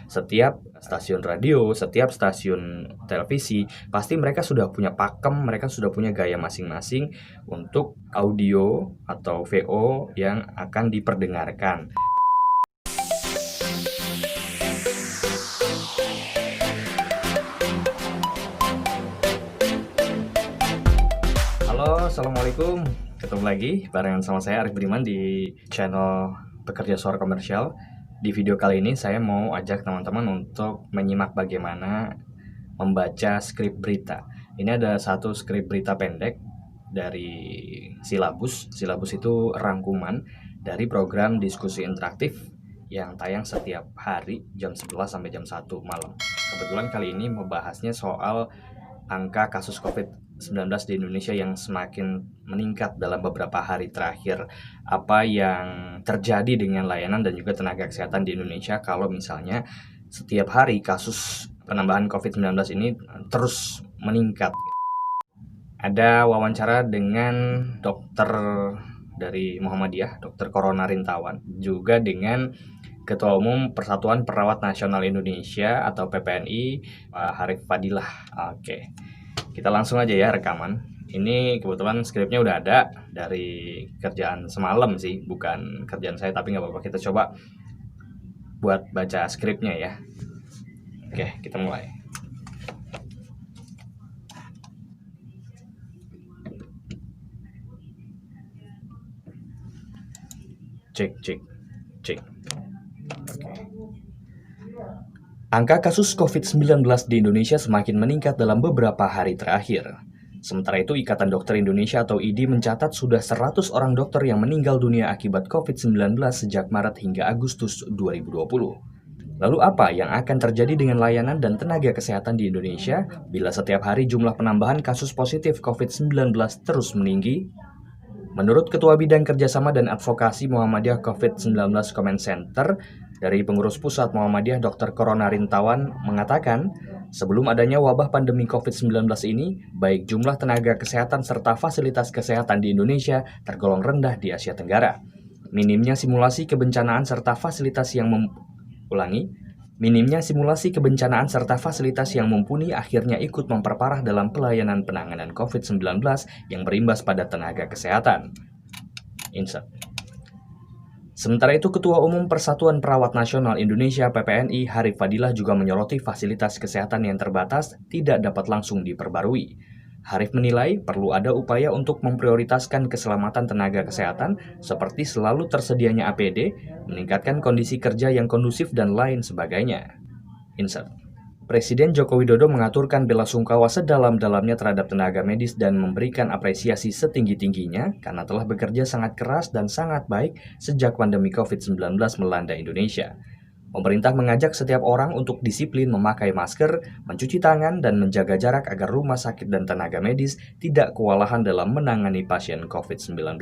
Setiap stasiun radio, setiap stasiun televisi, pasti mereka sudah punya pakem, mereka sudah punya gaya masing-masing untuk audio atau VO yang akan diperdengarkan. Halo, Assalamualaikum. Ketemu lagi barengan sama saya Arif Budiman di channel Pekerja Suara Komersial. Di video kali ini saya mau ajak teman-teman untuk menyimak bagaimana membaca skrip berita. Ini ada satu skrip berita pendek dari Silabus. Silabus itu rangkuman dari program diskusi interaktif yang tayang setiap hari jam 11 sampai jam 1 malam. Kebetulan kali ini membahasnya soal angka kasus COVID-19 di Indonesia yang semakin meningkat dalam beberapa hari terakhir. Apa yang terjadi dengan layanan dan juga tenaga kesehatan di Indonesia kalau misalnya setiap hari kasus penambahan COVID-19 ini terus meningkat. Ada wawancara dengan dokter dari Muhammadiyah, Dr. Corona Rintawan, juga dengan Ketua Umum Persatuan Perawat Nasional Indonesia atau PPNI, Pak Harif Fadilah. Oke, kita langsung aja ya rekaman. Ini kebetulan skripnya udah ada dari kerjaan semalam sih, bukan kerjaan saya, tapi nggak apa-apa. Kita coba buat baca skripnya ya. Oke, kita mulai. Cek. Angka kasus COVID-19 di Indonesia semakin meningkat dalam beberapa hari terakhir. Sementara itu, Ikatan Dokter Indonesia atau IDI mencatat sudah 100 orang dokter yang meninggal dunia akibat COVID-19 sejak Maret hingga Agustus 2020. Lalu apa yang akan terjadi dengan layanan dan tenaga kesehatan di Indonesia bila setiap hari jumlah penambahan kasus positif COVID-19 terus meninggi? Menurut Ketua Bidang Kerjasama dan Advokasi Muhammadiyah COVID-19 Comment Center, dari Pengurus Pusat Muhammadiyah Dr. Corona Rintawan mengatakan, sebelum adanya wabah pandemi COVID-19 ini, baik jumlah tenaga kesehatan serta fasilitas kesehatan di Indonesia tergolong rendah di Asia Tenggara. Minimnya simulasi kebencanaan serta fasilitas yang mumpuni akhirnya ikut memperparah dalam pelayanan penanganan COVID-19 yang berimbas pada tenaga kesehatan. Insert. Sementara itu, Ketua Umum Persatuan Perawat Nasional Indonesia PPNI Harif Fadilah juga menyoroti fasilitas kesehatan yang terbatas tidak dapat langsung diperbarui. Harif menilai perlu ada upaya untuk memprioritaskan keselamatan tenaga kesehatan seperti selalu tersedianya APD, meningkatkan kondisi kerja yang kondusif dan lain sebagainya. Insert. Presiden Joko Widodo mengaturkan bela sungkawa sedalam-dalamnya terhadap tenaga medis dan memberikan apresiasi setinggi-tingginya karena telah bekerja sangat keras dan sangat baik sejak pandemi COVID-19 melanda Indonesia. Pemerintah mengajak setiap orang untuk disiplin memakai masker, mencuci tangan, dan menjaga jarak agar rumah sakit dan tenaga medis tidak kewalahan dalam menangani pasien COVID-19.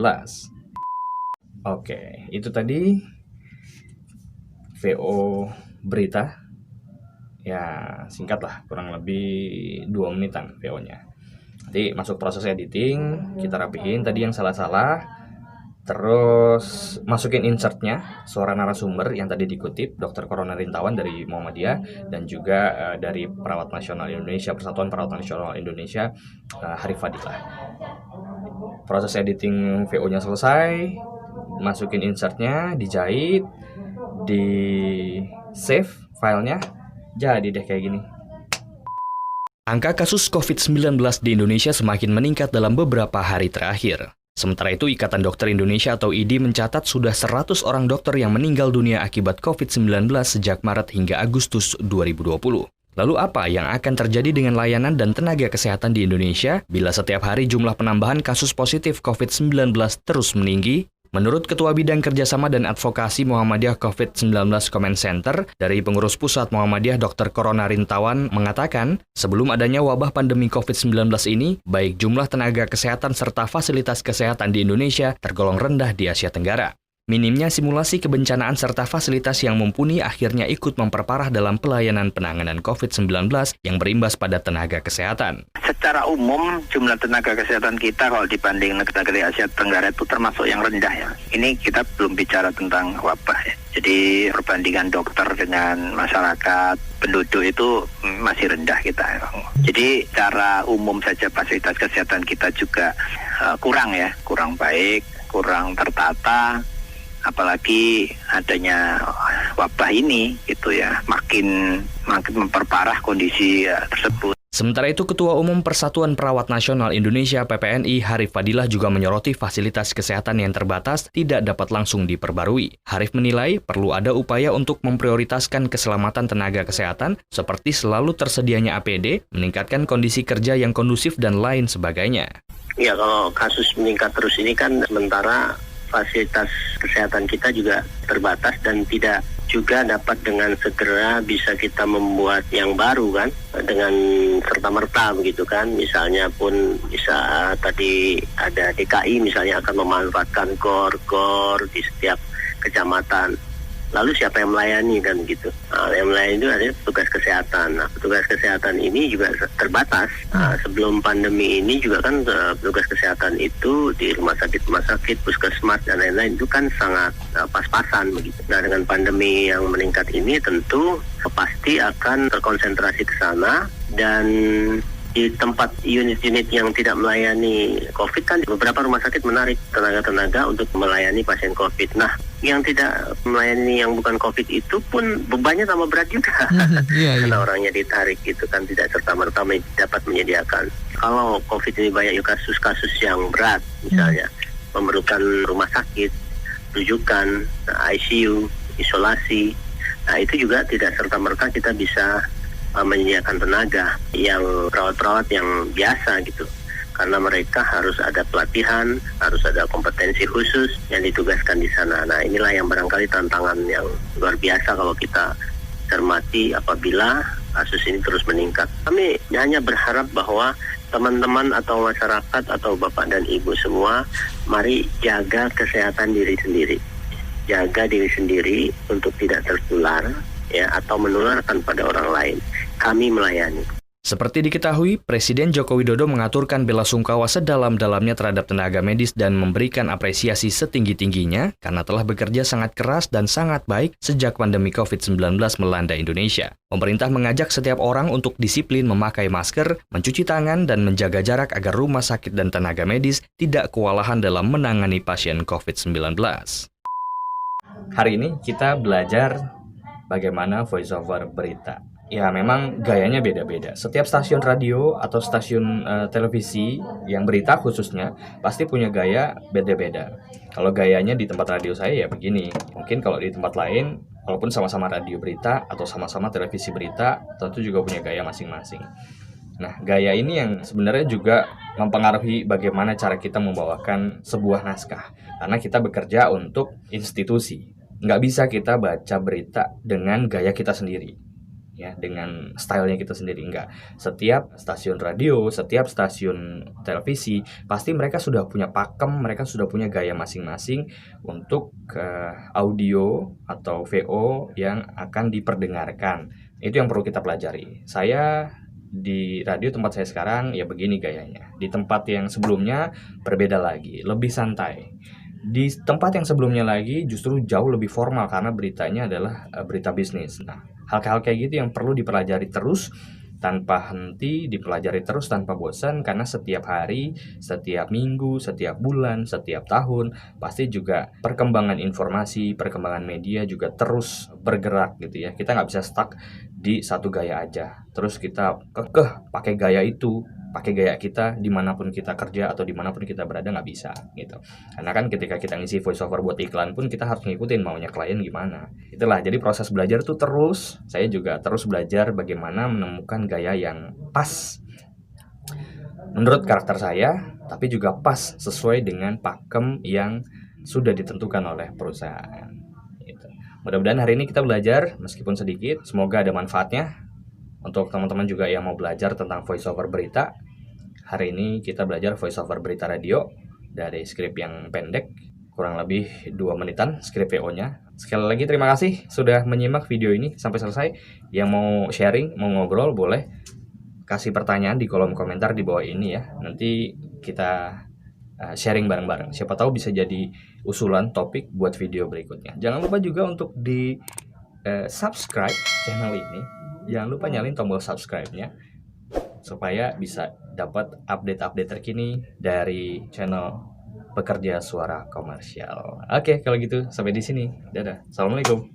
Oke, itu tadi VO berita. Ya, singkat lah, kurang lebih 2 menitan VO-nya. Nanti masuk proses editing, kita rapihin tadi yang salah-salah, terus masukin insertnya, suara narasumber yang tadi dikutip, Dr. Corona Rintawan dari Muhammadiyah, dan juga dari Perawat Nasional Indonesia, Persatuan Perawat Nasional Indonesia, Harif Fadilah. Proses editing VO-nya selesai, masukin insertnya, dijahit, di save filenya. Jadi deh kayak gini. Angka kasus COVID-19 di Indonesia semakin meningkat dalam beberapa hari terakhir. Sementara itu, Ikatan Dokter Indonesia atau IDI mencatat sudah 100 orang dokter yang meninggal dunia akibat COVID-19 sejak Maret hingga Agustus 2020. Lalu apa yang akan terjadi dengan layanan dan tenaga kesehatan di Indonesia bila setiap hari jumlah penambahan kasus positif COVID-19 terus meninggi? Menurut Ketua Bidang Kerjasama dan Advokasi Muhammadiyah COVID-19 Comment Center, dari Pengurus Pusat Muhammadiyah Dr. Corona Rintawan mengatakan, sebelum adanya wabah pandemi COVID-19 ini, baik jumlah tenaga kesehatan serta fasilitas kesehatan di Indonesia tergolong rendah di Asia Tenggara. Minimnya simulasi kebencanaan serta fasilitas yang mumpuni akhirnya ikut memperparah dalam pelayanan penanganan COVID-19 yang berimbas pada tenaga kesehatan. Secara umum, jumlah tenaga kesehatan kita kalau dibanding negara-negara di Asia Tenggara itu termasuk yang rendah ya. Ini kita belum bicara tentang wabah ya. Jadi perbandingan dokter dengan masyarakat, penduduk itu masih rendah kita. Jadi secara umum saja fasilitas kesehatan kita juga kurang baik, kurang tertata. Apalagi adanya wabah ini gitu ya, makin memperparah kondisi tersebut. Sementara itu, Ketua Umum Persatuan Perawat Nasional Indonesia (PPNI) Harif Fadilah juga menyoroti fasilitas kesehatan yang terbatas tidak dapat langsung diperbarui. Harif menilai perlu ada upaya untuk memprioritaskan keselamatan tenaga kesehatan seperti selalu tersedianya APD, meningkatkan kondisi kerja yang kondusif dan lain sebagainya. Ya, kalau kasus meningkat terus ini kan sementara fasilitas kesehatan kita juga terbatas dan tidak juga dapat dengan segera bisa kita membuat yang baru kan, dengan serta-merta begitu kan. Misalnya pun bisa tadi ada DKI misalnya akan memanfaatkan GOR di setiap kecamatan. Lalu siapa yang melayani kan gitu. Yang melayani itu adalah petugas kesehatan. Nah, petugas kesehatan ini juga terbatas. Sebelum pandemi ini juga kan petugas kesehatan itu di rumah sakit, puskesmas dan lain-lain itu kan sangat pas-pasan begitu. Nah, dengan pandemi yang meningkat ini tentu pasti akan terkonsentrasi ke sana, dan di tempat unit-unit yang tidak melayani COVID kan beberapa rumah sakit menarik tenaga-tenaga untuk melayani pasien COVID. Nah, yang tidak melayani yang bukan COVID itu pun bebannya tambah berat juga. Karena orangnya ditarik gitu kan, tidak serta-merta dapat menyediakan. Kalau COVID ini banyak kasus-kasus yang berat, misalnya memerlukan rumah sakit, rujukan, ICU, isolasi. Nah, itu juga tidak serta-merta kita bisa menyediakan tenaga yang perawat-perawat yang biasa gitu, karena mereka harus ada pelatihan, harus ada kompetensi khusus yang ditugaskan di sana. Nah, inilah yang barangkali tantangan yang luar biasa kalau kita cermati apabila kasus ini terus meningkat. Kami hanya berharap bahwa teman-teman atau masyarakat atau bapak dan ibu semua, mari jaga kesehatan diri sendiri, jaga diri sendiri untuk tidak tertular ya, atau menularkan pada orang lain. Kami melayani. Seperti diketahui, Presiden Joko Widodo mengaturkan bela sungkawa sedalam-dalamnya terhadap tenaga medis dan memberikan apresiasi setinggi-tingginya karena telah bekerja sangat keras dan sangat baik sejak pandemi COVID-19 melanda Indonesia. Pemerintah mengajak setiap orang untuk disiplin memakai masker, mencuci tangan, dan menjaga jarak agar rumah sakit dan tenaga medis tidak kewalahan dalam menangani pasien COVID-19. Hari ini kita belajar bagaimana voiceover berita. Ya, memang gayanya beda-beda. Setiap stasiun radio atau stasiun televisi yang berita khususnya pasti punya gaya beda-beda. Kalau gayanya di tempat radio saya ya begini. Mungkin kalau di tempat lain, walaupun sama-sama radio berita atau sama-sama televisi berita, tentu juga punya gaya masing-masing. Nah, gaya ini yang sebenarnya juga mempengaruhi bagaimana cara kita membawakan sebuah naskah. Karena kita bekerja untuk institusi. Nggak bisa kita baca berita dengan gaya kita sendiri, ya, dengan stylenya kita sendiri. Enggak. Setiap stasiun radio, setiap stasiun televisi, pasti mereka sudah punya pakem, mereka sudah punya gaya masing-masing untuk audio atau VO yang akan diperdengarkan. Itu yang perlu kita pelajari. Saya di radio tempat saya sekarang ya begini gayanya. Di tempat yang sebelumnya berbeda lagi, lebih santai. Di tempat yang sebelumnya lagi justru jauh lebih formal karena beritanya adalah berita bisnis. Nah, hal-hal kayak gitu yang perlu dipelajari terus tanpa henti, dipelajari terus tanpa bosan, karena setiap hari, setiap minggu, setiap bulan, setiap tahun pasti juga perkembangan informasi, perkembangan media juga terus bergerak gitu ya. Kita nggak bisa stuck di satu gaya aja. Terus kita kekeh pakai gaya itu, pakai gaya kita dimanapun kita kerja atau dimanapun kita berada, nggak bisa gitu. Karena kan ketika kita ngisi voiceover buat iklan pun kita harus ngikutin maunya klien gimana. Itulah, jadi proses belajar tuh terus. Saya juga terus belajar bagaimana menemukan gaya yang pas menurut karakter saya, tapi juga pas sesuai dengan pakem yang sudah ditentukan oleh perusahaan gitu. Mudah-mudahan hari ini kita belajar meskipun sedikit, semoga ada manfaatnya. Untuk teman-teman juga yang mau belajar tentang voiceover berita, hari ini kita belajar voiceover berita radio dari skrip yang pendek. kurang lebih 2 menitan skrip VO-nya. Sekali lagi terima kasih sudah menyimak video ini sampai selesai. Yang mau sharing, mau ngobrol, boleh kasih pertanyaan di kolom komentar di bawah ini ya. Nanti kita sharing bareng-bareng. Siapa tahu bisa jadi usulan topik buat video berikutnya. Jangan lupa juga untuk di subscribe channel ini. Jangan lupa nyalin tombol subscribe-nya supaya bisa dapat update-update terkini dari channel Pekerja Suara Komersial. Oke, kalau gitu sampai di sini. Dadah. Assalamualaikum.